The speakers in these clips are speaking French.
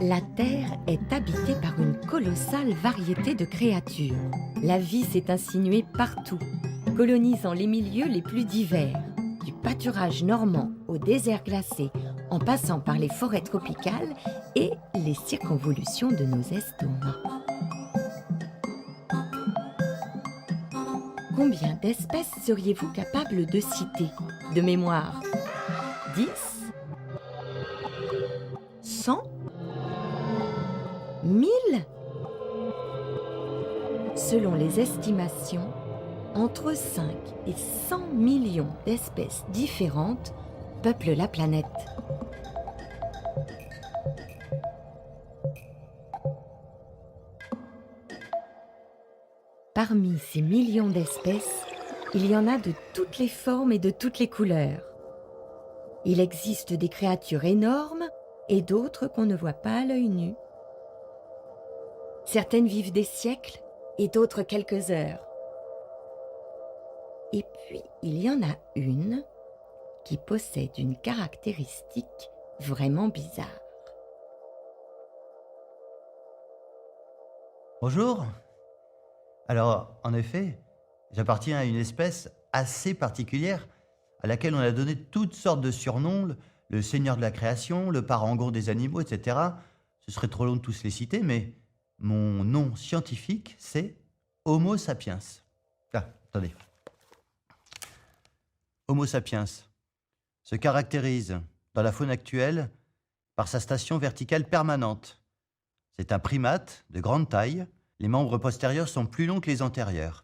La Terre est habitée par une colossale variété de créatures. La vie s'est insinuée partout, colonisant les milieux les plus divers, du pâturage normand au désert glacé, en passant par les forêts tropicales et les circonvolutions de nos estomacs. Combien d'espèces seriez-vous capable de citer de mémoire? 10? 100? 1000? Selon les estimations, entre 5 et 100 millions d'espèces différentes peuplent la planète. Parmi ces millions d'espèces, il y en a de toutes les formes et de toutes les couleurs. Il existe des créatures énormes et d'autres qu'on ne voit pas à l'œil nu. Certaines vivent des siècles et d'autres quelques heures. Et puis, il y en a une qui possède une caractéristique vraiment bizarre. Bonjour. Alors, en effet, j'appartiens à une espèce assez particulière à laquelle on a donné toutes sortes de surnoms, le seigneur de la création, le parangon des animaux, etc. Ce serait trop long de tous les citer, mais mon nom scientifique, c'est Homo sapiens. Ah, attendez. Homo sapiens se caractérise dans la faune actuelle par sa station verticale permanente. C'est un primate de grande taille. Les membres postérieurs sont plus longs que les antérieurs.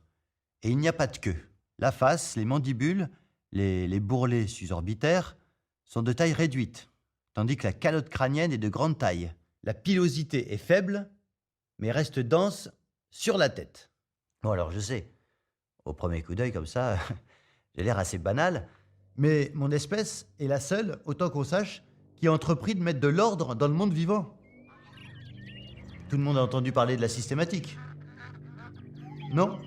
Et il n'y a pas de queue. La face, les mandibules, les bourrelets susorbitaires sont de taille réduite, tandis que la calotte crânienne est de grande taille. La pilosité est faible, mais reste dense sur la tête. Bon alors je sais, au premier coup d'œil comme ça, j'ai l'air assez banal, mais mon espèce est la seule, autant qu'on sache, qui a entrepris de mettre de l'ordre dans le monde vivant. Tout le monde a entendu parler de la systématique. Non?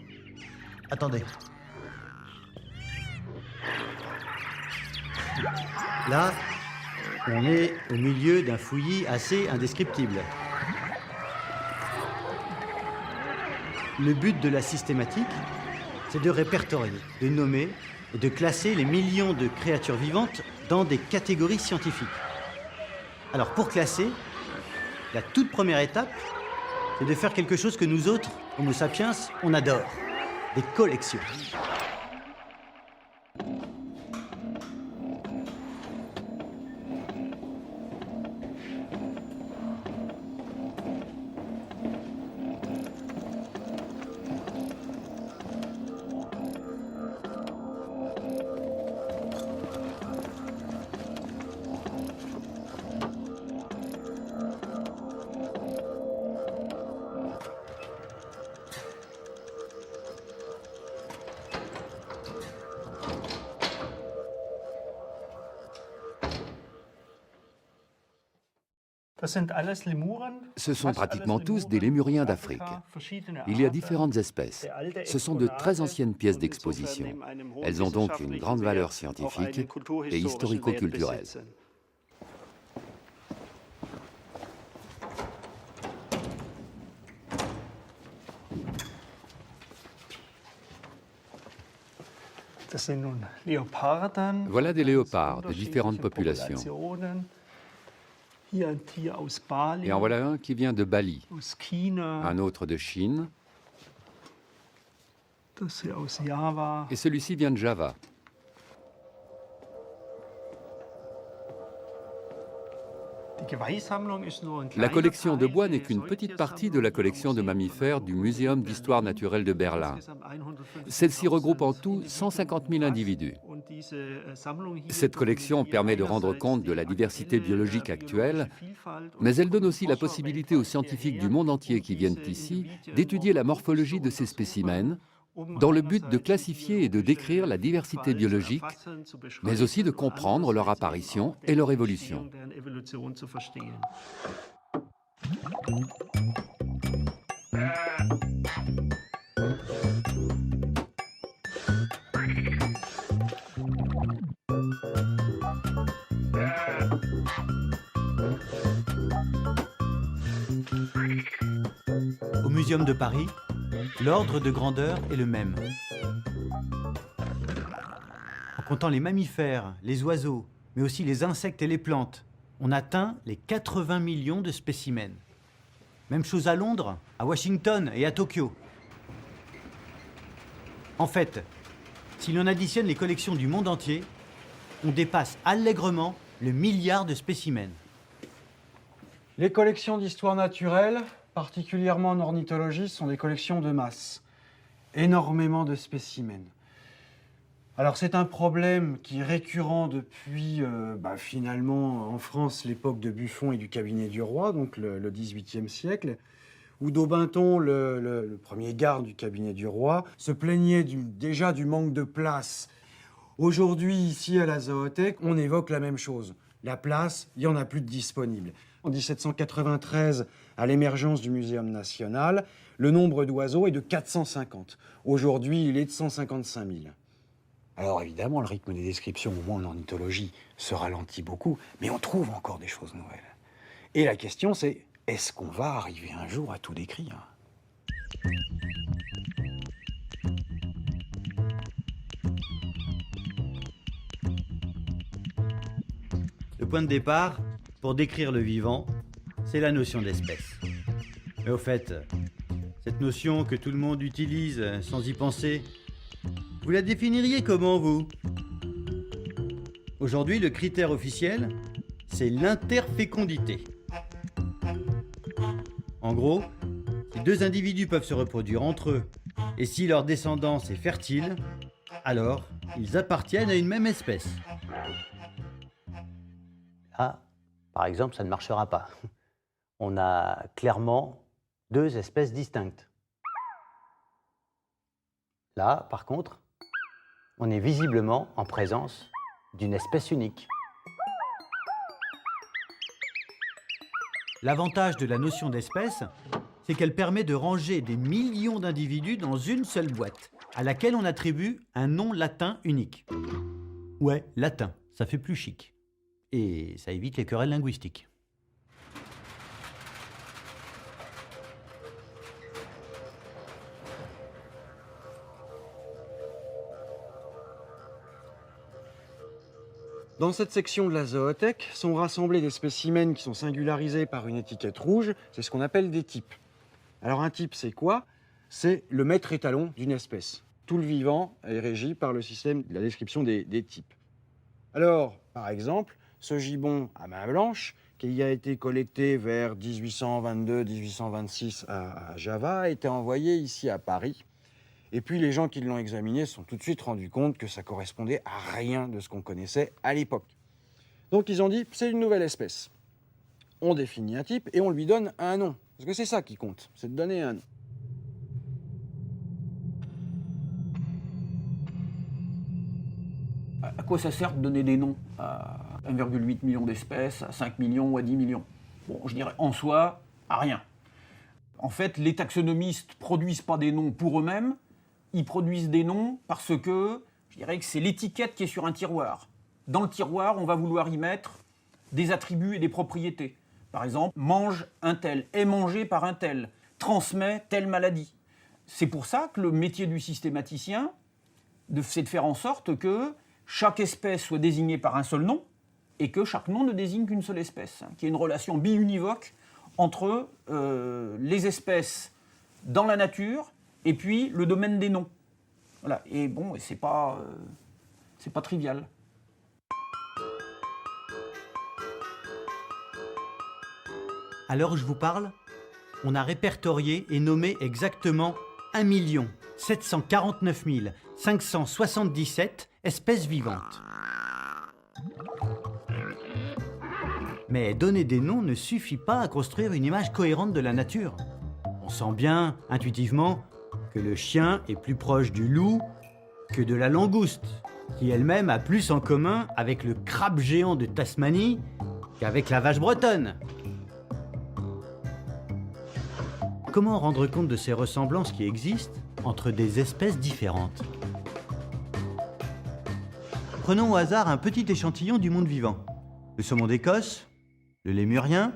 Attendez. Là, on est au milieu d'un fouillis assez indescriptible. Le but de la systématique, c'est de répertorier, de nommer et de classer les millions de créatures vivantes dans des catégories scientifiques. Alors pour classer, la toute première étape, c'est de faire quelque chose que nous autres, Homo sapiens, on adore. Des collections. Ce sont pratiquement tous des lémuriens d'Afrique. Il y a différentes espèces. Ce sont de très anciennes pièces d'exposition. Elles ont donc une grande valeur scientifique et historico-culturelle. Voilà des léopards de différentes populations. Et en voilà un qui vient de Bali, un autre de Chine, et celui-ci vient de Java. La collection de bois n'est qu'une petite partie de la collection de mammifères du Muséum d'histoire naturelle de Berlin. Celle-ci regroupe en tout 150 000 individus. Cette collection permet de rendre compte de la diversité biologique actuelle, mais elle donne aussi la possibilité aux scientifiques du monde entier qui viennent ici d'étudier la morphologie de ces spécimens, dans le but de classifier et de décrire la diversité biologique, mais aussi de comprendre leur apparition et leur évolution. Muséum de Paris, l'ordre de grandeur est le même. En comptant les mammifères, les oiseaux, mais aussi les insectes et les plantes, on atteint les 80 millions de spécimens. Même chose à Londres, à Washington et à Tokyo. En fait, si l'on additionne les collections du monde entier, on dépasse allègrement le milliard de spécimens. Les collections d'histoire naturelle, particulièrement en ornithologie, sont des collections de masse. Énormément de spécimens. Alors c'est un problème qui est récurrent depuis, finalement, en France, l'époque de Buffon et du cabinet du roi, donc le XVIIIe siècle, où Daubenton, le premier garde du cabinet du roi, se plaignait déjà du manque de place. Aujourd'hui, ici à la Zoothèque, on évoque la même chose. La place, il n'y en a plus de disponible. En 1793, à l'émergence du Muséum national, le nombre d'oiseaux est de 450. Aujourd'hui, il est de 155 000. Alors évidemment, le rythme des descriptions, au moins en ornithologie, se ralentit beaucoup, mais on trouve encore des choses nouvelles. Et la question c'est, est-ce qu'on va arriver un jour à tout décrire ? Le point de départ, pour décrire le vivant, c'est la notion d'espèce. Mais au fait, cette notion que tout le monde utilise sans y penser, vous la définiriez comment, vous ? Aujourd'hui, le critère officiel, c'est l'interfécondité. En gros, si deux individus peuvent se reproduire entre eux, et si leur descendance est fertile, alors ils appartiennent à une même espèce. Là, par exemple, ça ne marchera pas. On a clairement deux espèces distinctes. Là, par contre, on est visiblement en présence d'une espèce unique. L'avantage de la notion d'espèce, c'est qu'elle permet de ranger des millions d'individus dans une seule boîte, à laquelle on attribue un nom latin unique. Ouais, latin, ça fait plus chic. Et ça évite les querelles linguistiques. Dans cette section de la zoothèque sont rassemblés des spécimens qui sont singularisés par une étiquette rouge, c'est ce qu'on appelle des types. Alors un type, c'est quoi ? C'est le maître étalon d'une espèce. Tout le vivant est régi par le système de la description des types. Alors, par exemple, ce gibbon à main blanche, qui a été collecté vers 1822-1826 à Java, a été envoyé ici à Paris. Et puis les gens qui l'ont examiné se sont tout de suite rendus compte que ça correspondait à rien de ce qu'on connaissait à l'époque. Donc ils ont dit, c'est une nouvelle espèce. On définit un type et on lui donne un nom. Parce que c'est ça qui compte, c'est de donner un nom. À quoi ça sert de donner des noms à 1,8 million d'espèces, à 5 millions ou à 10 millions ? Bon, je dirais en soi, à rien. En fait, les taxonomistes ne produisent pas des noms pour eux-mêmes, ils produisent des noms parce que, je dirais que c'est l'étiquette qui est sur un tiroir. Dans le tiroir, on va vouloir y mettre des attributs et des propriétés. Par exemple, mange un tel, est mangé par un tel, transmet telle maladie. C'est pour ça que le métier du systématicien, c'est de faire en sorte que chaque espèce soit désignée par un seul nom et que chaque nom ne désigne qu'une seule espèce, qu'il y ait une relation biunivoque entre les espèces dans la nature et puis le domaine des noms. Voilà. Et bon, c'est pas trivial. À l'heure où je vous parle, on a répertorié et nommé exactement 1 749 577 espèces vivantes. Mais donner des noms ne suffit pas à construire une image cohérente de la nature. On sent bien, intuitivement, que le chien est plus proche du loup que de la langouste, qui elle-même a plus en commun avec le crabe géant de Tasmanie qu'avec la vache bretonne. Comment rendre compte de ces ressemblances qui existent entre des espèces différentes ? Prenons au hasard un petit échantillon du monde vivant. Le saumon d'Écosse, le lémurien,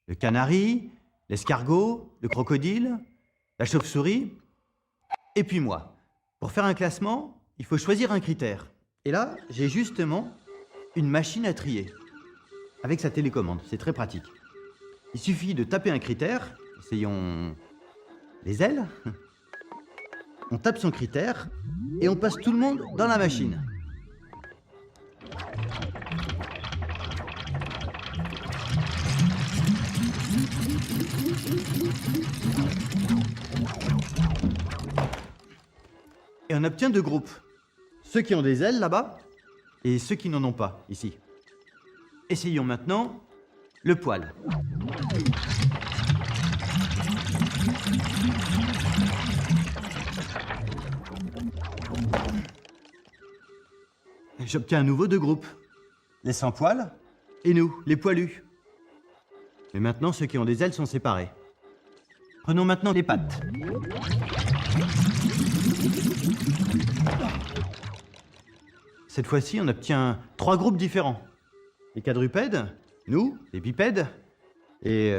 le canari, l'escargot, le crocodile, la chauve-souris, et puis moi. Pour faire un classement, il faut choisir un critère. Et là, j'ai justement une machine à trier. Avec sa télécommande, c'est très pratique. Il suffit de taper un critère, essayons les ailes. On tape son critère et on passe tout le monde dans la machine. Et on obtient deux groupes. Ceux qui ont des ailes là-bas et ceux qui n'en ont pas ici. Essayons maintenant le poil. J'obtiens à nouveau deux groupes. Les sans poils et nous, les poilus. Mais maintenant, ceux qui ont des ailes sont séparés. Prenons maintenant les pattes. Cette fois-ci, on obtient trois groupes différents. Les quadrupèdes, nous, les bipèdes, et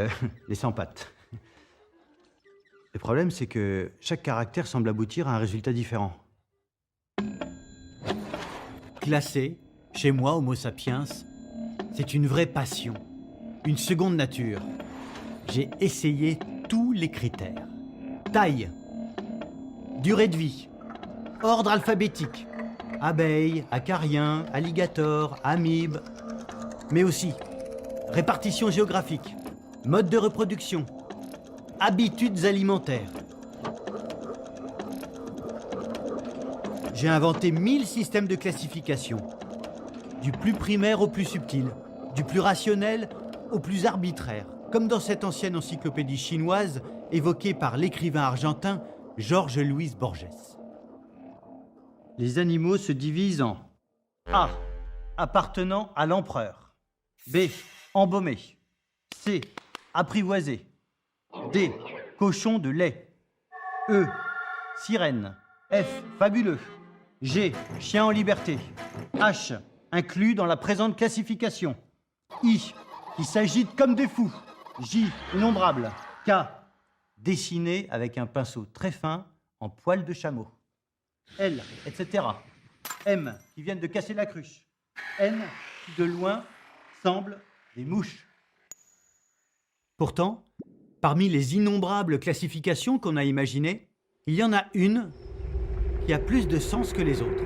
les sans pattes. Le problème, c'est que chaque caractère semble aboutir à un résultat différent. Classer, chez moi, Homo sapiens, c'est une vraie passion, une seconde nature. J'ai essayé tous les critères. Taille, durée de vie, ordre alphabétique, abeilles, acariens, alligators, amibes, mais aussi répartition géographique, mode de reproduction, habitudes alimentaires. J'ai inventé 1000 systèmes de classification, du plus primaire au plus subtil, du plus rationnel au plus arbitraire, comme dans cette ancienne encyclopédie chinoise évoquée par l'écrivain argentin Jorge Luis Borges. Les animaux se divisent en A. Appartenant à l'empereur. B. Embaumé. C. Apprivoisé. D. Cochon de lait. E. Sirène. F. Fabuleux. G. Chien en liberté. H. Inclus dans la présente classification. I. Qui s'agitent comme des fous. J. Innombrable. K. Dessiné avec un pinceau très fin en poil de chameau. L, etc. M, qui viennent de casser la cruche. N, qui de loin semblent des mouches. Pourtant, parmi les innombrables classifications qu'on a imaginées, il y en a une qui a plus de sens que les autres.